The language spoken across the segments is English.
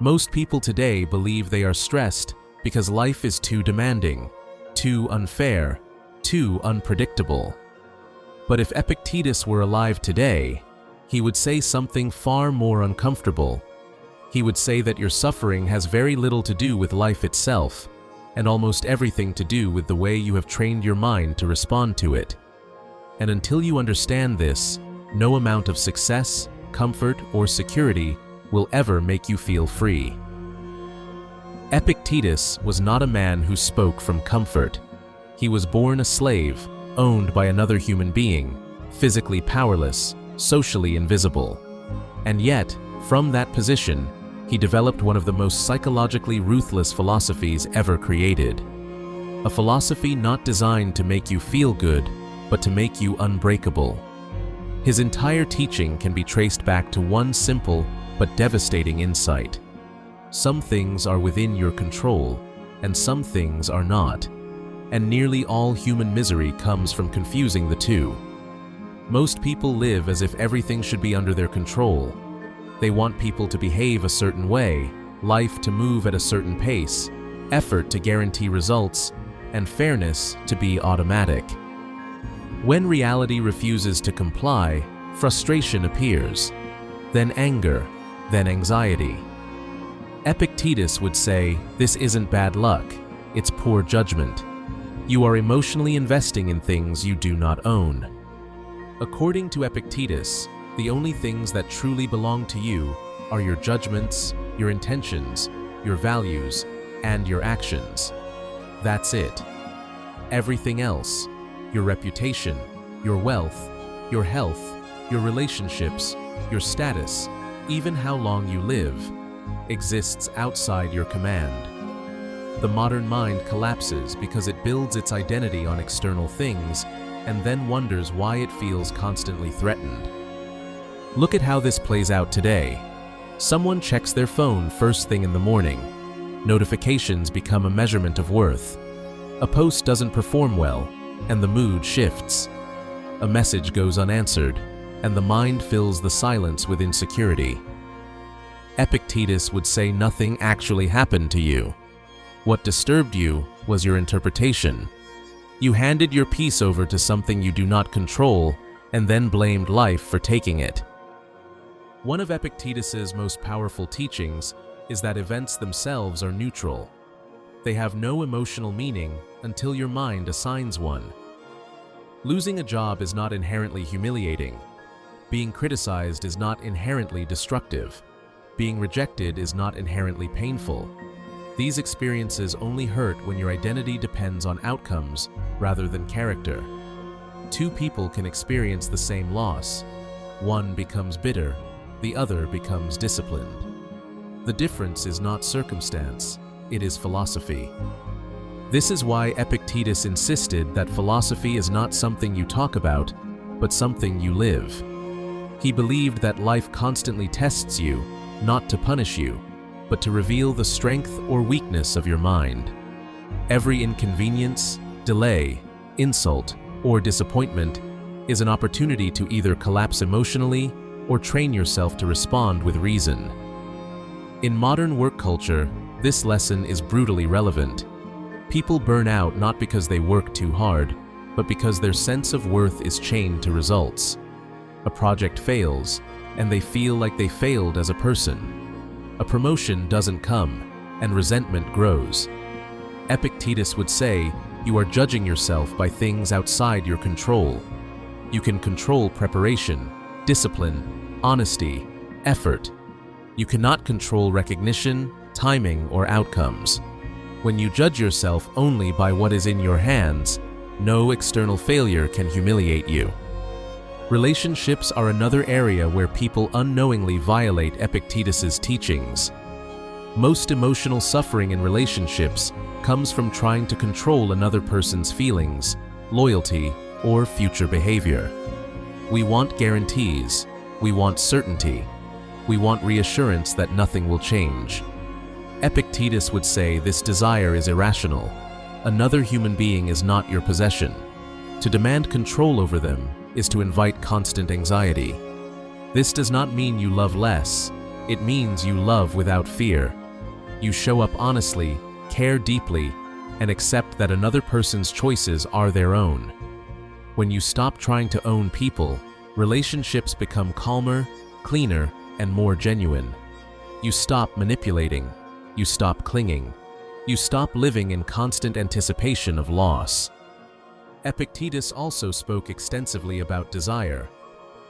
Most people today believe they are stressed because life is too demanding, too unfair, too unpredictable. But if Epictetus were alive today, he would say something far more uncomfortable. He would say that your suffering has very little to do with life itself, and almost everything to do with the way you have trained your mind to respond to it. And until you understand this, no amount of success, comfort, or security will ever make you feel free. Epictetus was not a man who spoke from comfort. He was born a slave, owned by another human being, physically powerless, socially invisible. And yet, from that position, he developed one of the most psychologically ruthless philosophies ever created. A philosophy not designed to make you feel good, but to make you unbreakable. His entire teaching can be traced back to one simple but devastating insight. Some things are within your control, and some things are not. And nearly all human misery comes from confusing the two. Most people live as if everything should be under their control. They want people to behave a certain way, life to move at a certain pace, effort to guarantee results, and fairness to be automatic. When reality refuses to comply, frustration appears, then anger, then anxiety. Epictetus would say, this isn't bad luck, it's poor judgment. You are emotionally investing in things you do not own. According to Epictetus, the only things that truly belong to you are your judgments, your intentions, your values, and your actions. That's it. Everything else, your reputation, your wealth, your health, your relationships, your status, even how long you live, exists outside your command. The modern mind collapses because it builds its identity on external things and then wonders why it feels constantly threatened. Look at how this plays out today. Someone checks their phone first thing in the morning. Notifications become a measurement of worth. A post doesn't perform well, and the mood shifts. A message goes unanswered, and the mind fills the silence with insecurity. Epictetus would say nothing actually happened to you. What disturbed you was your interpretation. You handed your peace over to something you do not control and then blamed life for taking it. One of Epictetus's most powerful teachings is that events themselves are neutral. They have no emotional meaning until your mind assigns one. Losing a job is not inherently humiliating. Being criticized is not inherently destructive. Being rejected is not inherently painful. These experiences only hurt when your identity depends on outcomes rather than character. Two people can experience the same loss. One becomes bitter, the other becomes disciplined. The difference is not circumstance, it is philosophy. This is why Epictetus insisted that philosophy is not something you talk about, but something you live. He believed that life constantly tests you, not to punish you, but to reveal the strength or weakness of your mind. Every inconvenience, delay, insult, or disappointment is an opportunity to either collapse emotionally or train yourself to respond with reason. In modern work culture, this lesson is brutally relevant. People burn out not because they work too hard, but because their sense of worth is chained to results. A project fails, and they feel like they failed as a person. A promotion doesn't come, and resentment grows. Epictetus would say, you are judging yourself by things outside your control. You can control preparation, discipline, honesty, effort. You cannot control recognition, timing, or outcomes. When you judge yourself only by what is in your hands, no external failure can humiliate you. Relationships are another area where people unknowingly violate Epictetus's teachings. Most emotional suffering in relationships comes from trying to control another person's feelings, loyalty, or future behavior. We want guarantees. We want certainty. We want reassurance that nothing will change. Epictetus would say this desire is irrational. Another human being is not your possession. To demand control over them is to invite constant anxiety. This does not mean you love less. It means you love without fear. You show up honestly, care deeply, and accept that another person's choices are their own. When you stop trying to own people, relationships become calmer, cleaner, and more genuine. You stop manipulating. You stop clinging. You stop living in constant anticipation of loss. Epictetus also spoke extensively about desire.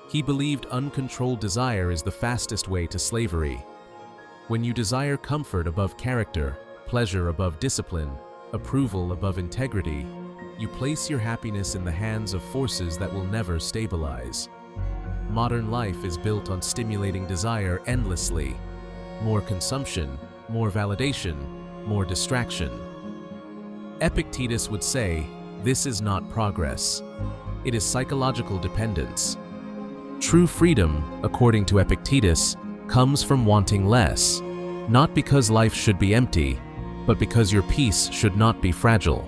He believed uncontrolled desire is the fastest way to slavery. When you desire comfort above character, pleasure above discipline, approval above integrity, you place your happiness in the hands of forces that will never stabilize. Modern life is built on stimulating desire endlessly. More consumption, more validation, more distraction. Epictetus would say, this is not progress. It is psychological dependence. True freedom, according to Epictetus, comes from wanting less, not because life should be empty, but because your peace should not be fragile.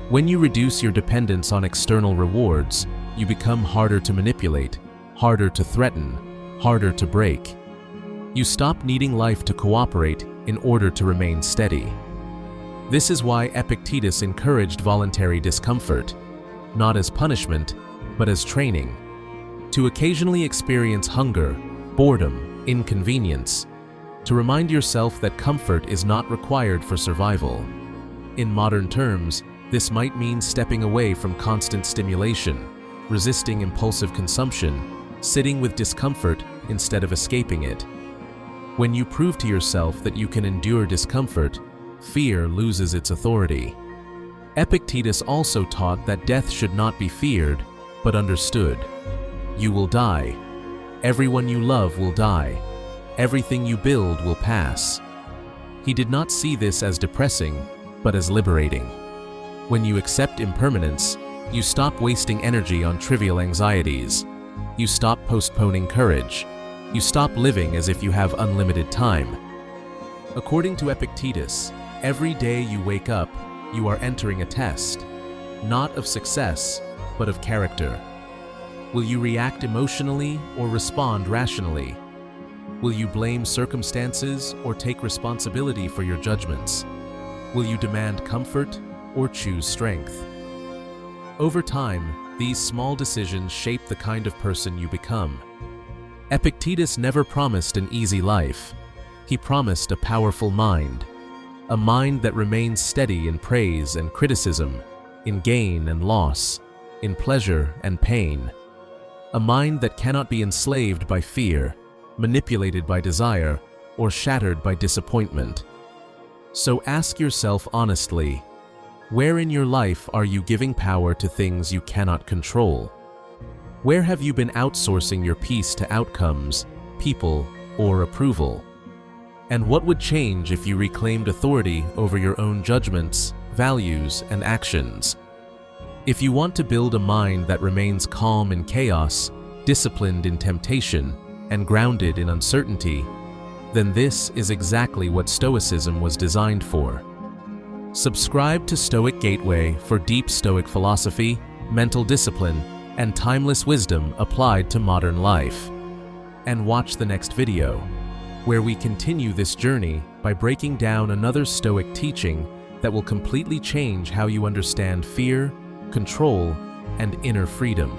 When you reduce your dependence on external rewards, you become harder to manipulate, harder to threaten, harder to break. You stop needing life to cooperate in order to remain steady. This is why Epictetus encouraged voluntary discomfort, not as punishment, but as training. To occasionally experience hunger, boredom, inconvenience. To remind yourself that comfort is not required for survival. In modern terms, this might mean stepping away from constant stimulation, resisting impulsive consumption, sitting with discomfort instead of escaping it. When you prove to yourself that you can endure discomfort, fear loses its authority. Epictetus also taught that death should not be feared, but understood. You will die. Everyone you love will die. Everything you build will pass. He did not see this as depressing, but as liberating. When you accept impermanence, you stop wasting energy on trivial anxieties. You stop postponing courage. You stop living as if you have unlimited time. According to Epictetus, every day you wake up, you are entering a test, not of success, but of character. Will you react emotionally or respond rationally? Will you blame circumstances or take responsibility for your judgments? Will you demand comfort or choose strength? Over time, these small decisions shape the kind of person you become. Epictetus never promised an easy life. He promised a powerful mind. A mind that remains steady in praise and criticism, in gain and loss, in pleasure and pain. A mind that cannot be enslaved by fear, manipulated by desire, or shattered by disappointment. So ask yourself honestly, where in your life are you giving power to things you cannot control? Where have you been outsourcing your peace to outcomes, people, or approval? And what would change if you reclaimed authority over your own judgments, values, and actions? If you want to build a mind that remains calm in chaos, disciplined in temptation, and grounded in uncertainty, then this is exactly what Stoicism was designed for. Subscribe to Stoic Gateway for deep Stoic philosophy, mental discipline, and timeless wisdom applied to modern life. And watch the next video, where we continue this journey by breaking down another Stoic teaching that will completely change how you understand fear, control, and inner freedom.